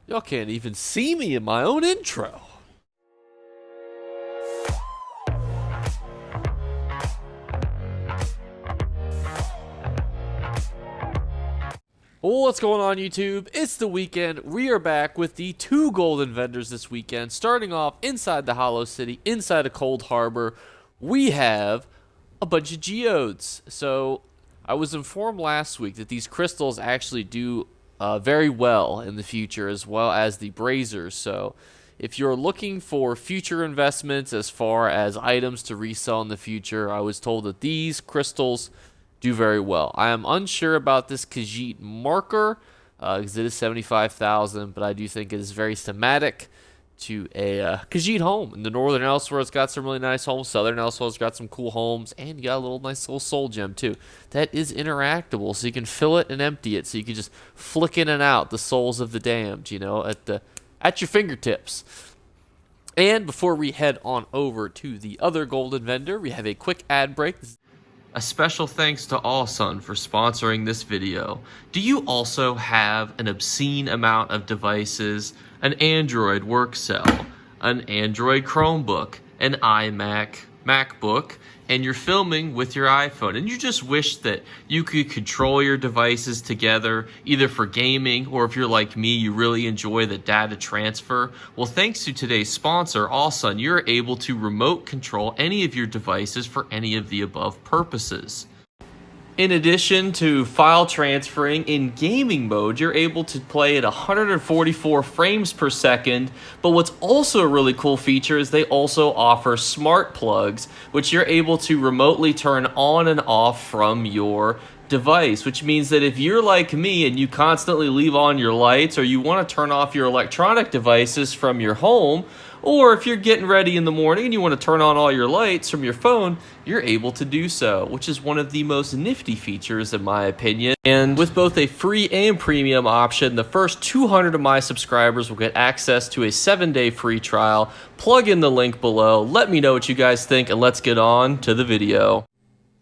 Y'all can't even see me in my own intro. What's going on, YouTube? It's the weekend. We are back with the 2 golden vendors this weekend. Starting off inside the Hollow City, inside of Cold Harbor, we have a bunch of geodes. So I was informed last week that these crystals actually do very well in the future, as well as the brazers. So if you're looking for future investments as far as items to resell in the future, I was told that these crystals do very well. I am unsure about this Khajiit marker because it is 75,000, but I do think it is very thematic to a Khajiit home. In the northern Elsewhere, it's got some really nice homes. Southern Elsewhere, it's got some cool homes, and you got a little nice little soul gem too. That is interactable, so you can fill it and empty it. So you can just flick in and out the souls of the damned, you know, at your fingertips. And before we head on over to the other golden vendor, we have a quick ad break. A special thanks to Allsun for sponsoring this video. Do you also have an obscene amount of devices, an Android work cell, an Android Chromebook, an iMac, MacBook, and you're filming with your iPhone, and you just wish that you could control your devices together, either for gaming, or if you're like me, you really enjoy the data transfer? Well, thanks to today's sponsor, Allsun, you're able to remote control any of your devices for any of the above purposes. In addition to file transferring in gaming mode, you're able to play at 144 frames per second, but what's also a really cool feature is they also offer smart plugs, which you're able to remotely turn on and off from your device, which means that if you're like me and you constantly leave on your lights, or you want to turn off your electronic devices from your home, or if you're getting ready in the morning and you want to turn on all your lights from your phone, you're able to do so, which is one of the most nifty features in my opinion. And with both a free and premium option, the first 200 of my subscribers will get access to a 7-day free trial. Plug in the link below, let me know what you guys think, and let's get on to the video.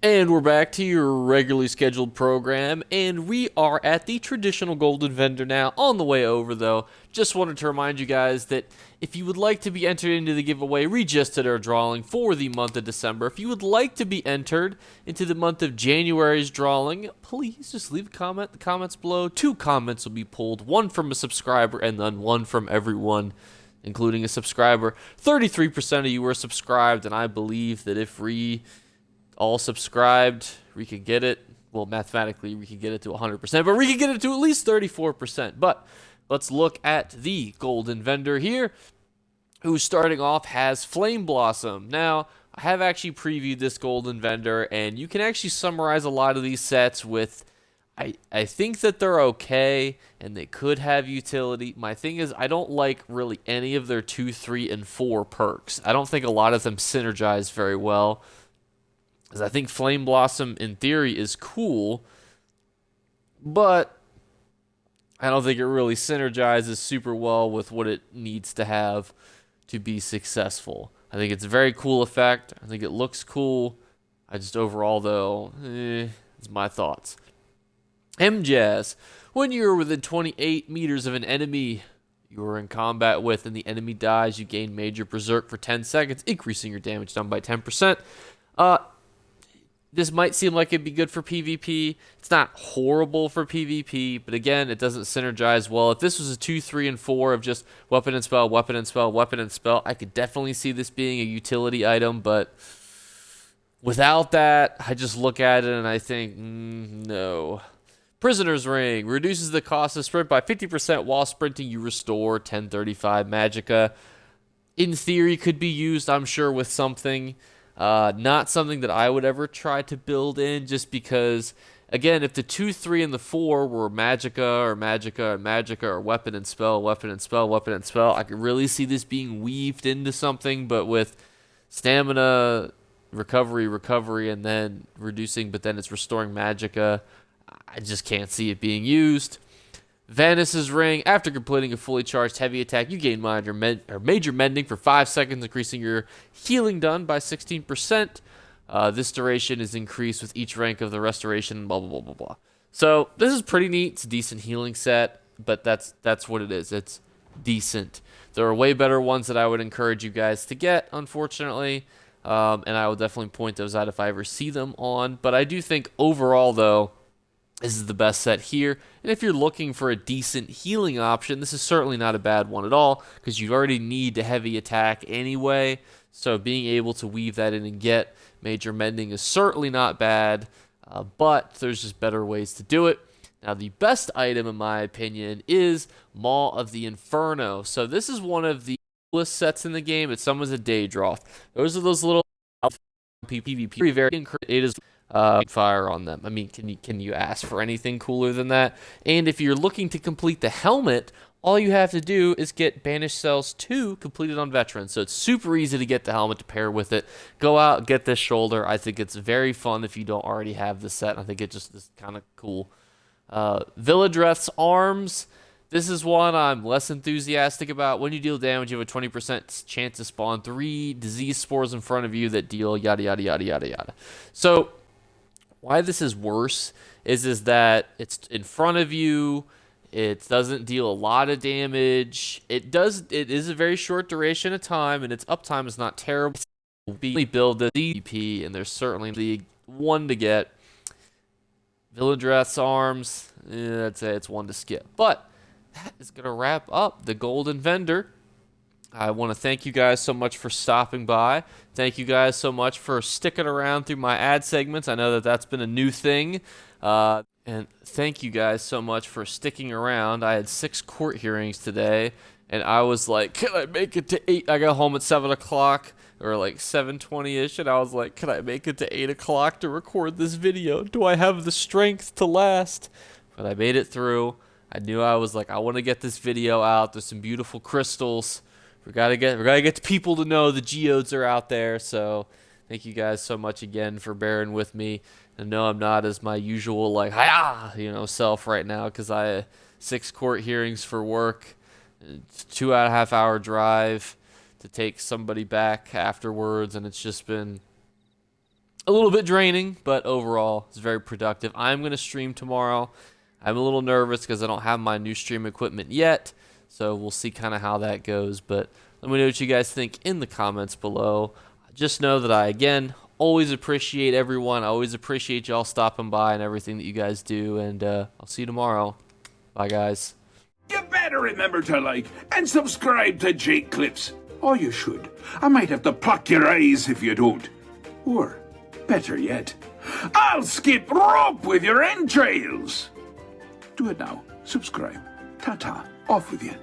And we're back to your regularly scheduled program, and we are at the traditional golden vendor now. On the way over, though, just wanted to remind you guys that if you would like to be entered into the giveaway, we just did our drawing for the month of December. If you would like to be entered into the month of January's drawing, please just leave a comment in the comments below. 2 comments will be pulled, 1 from a subscriber and then 1 from everyone, including a subscriber. 33% of you were subscribed, and I believe that if we all subscribed, we could get it. Well, mathematically, we could get it to 100%, but we could get it to at least 34%. But let's look at the golden vendor here, who's starting off has Flame Blossom. Now, I have actually previewed this golden vendor, and you can actually summarize a lot of these sets with, I think that they're okay, and they could have utility. My thing is, I don't like really any of their 2, 3, and 4 perks. I don't think a lot of them synergize very well, because I think Flame Blossom, in theory, is cool, but I don't think it really synergizes super well with what it needs to have to be successful. I think it's a very cool effect. I think it looks cool. I just overall, though, it's my thoughts. MJazz. When you're within 28 meters of an enemy you are in combat with and the enemy dies, you gain Major Berserk for 10 seconds, increasing your damage done by 10%. This might seem like it'd be good for PvP. It's not horrible for PvP, but again, it doesn't synergize well. If this was a 2, 3, and 4 of just weapon and spell, weapon and spell, weapon and spell, I could definitely see this being a utility item, but without that, I just look at it and I think, no. Prisoner's Ring reduces the cost of sprint by 50% while sprinting. You restore 1035 magicka. In theory, could be used, I'm sure, with something. Not something that I would ever try to build in, just because, again, if the 2, 3, and the 4 were magicka or magicka or magicka or weapon and spell, weapon and spell, weapon and spell, I could really see this being weaved into something, but with stamina, recovery, and then reducing, but then it's restoring magicka, I just can't see it being used. Vanessa's Ring. After completing a fully charged heavy attack, you gain major mending for 5 seconds, increasing your healing done by 16%. This duration is increased with each rank of the restoration, blah, blah, blah, blah, blah. So this is pretty neat. It's a decent healing set, but that's what it is. It's decent. There are way better ones that I would encourage you guys to get, unfortunately, and I will definitely point those out if I ever see them on. But I do think overall, though, this is the best set here. And if you're looking for a decent healing option, this is certainly not a bad one at all, because you already need the heavy attack anyway. So being able to weave that in and get major mending is certainly not bad, but there's just better ways to do it. Now, the best item, in my opinion, is Maw of the Inferno. So this is one of the coolest sets in the game. It's someone's a Daedroth. Those are those little PvP. Very it is fire on them. I mean, can you ask for anything cooler than that? And if you're looking to complete the helmet, all you have to do is get Banished Cells 2 completed on Veteran. So it's super easy to get the helmet to pair with it. Go out, get this shoulder. I think it's very fun if you don't already have the set. I think it just is kind of cool. Villadreth's Arms. This is one I'm less enthusiastic about. When you deal damage, you have a 20% chance to spawn 3 disease spores in front of you that deal yada yada yada yada yada. So why this is worse is that it's in front of you. It doesn't deal a lot of damage. It is a very short duration of time, and its uptime is not terrible. We build the DP, and there's certainly the one to get. Villadreth's Arms, I'd say it's one to skip. But that is going to wrap up the Golden Vendor. I want to thank you guys so much for stopping by. Thank you guys so much for sticking around through my ad segments. I know that that's been a new thing. And thank you guys so much for sticking around. I had 6 court hearings today, and I was like, can I make it to 8? I got home at 7 o'clock. Or like 7:20ish, and I was like, can I make it to 8 o'clock to record this video? Do I have the strength to last? But I made it through. I knew I was like, I want to get this video out. There's some beautiful crystals. We gotta get the people to know the geodes are out there. So thank you guys so much again for bearing with me. I know I'm not as my usual like self right now, because I had 6 court hearings for work, 2.5 hour drive to take somebody back afterwards, and it's just been a little bit draining, but overall it's very productive. I'm going to stream tomorrow. I'm a little nervous because I don't have my new stream equipment yet, so we'll see kind of how that goes, but let me know what you guys think in the comments below. Just know that I, again, always appreciate everyone. I always appreciate y'all stopping by and everything that you guys do, and I'll see you tomorrow. Bye, guys. You better remember to like and subscribe to Jake Clips. Or you should. I might have to pluck your eyes if you don't. Or, better yet, I'll skip rope with your entrails. Do it now. Subscribe. Ta-ta. Off with you.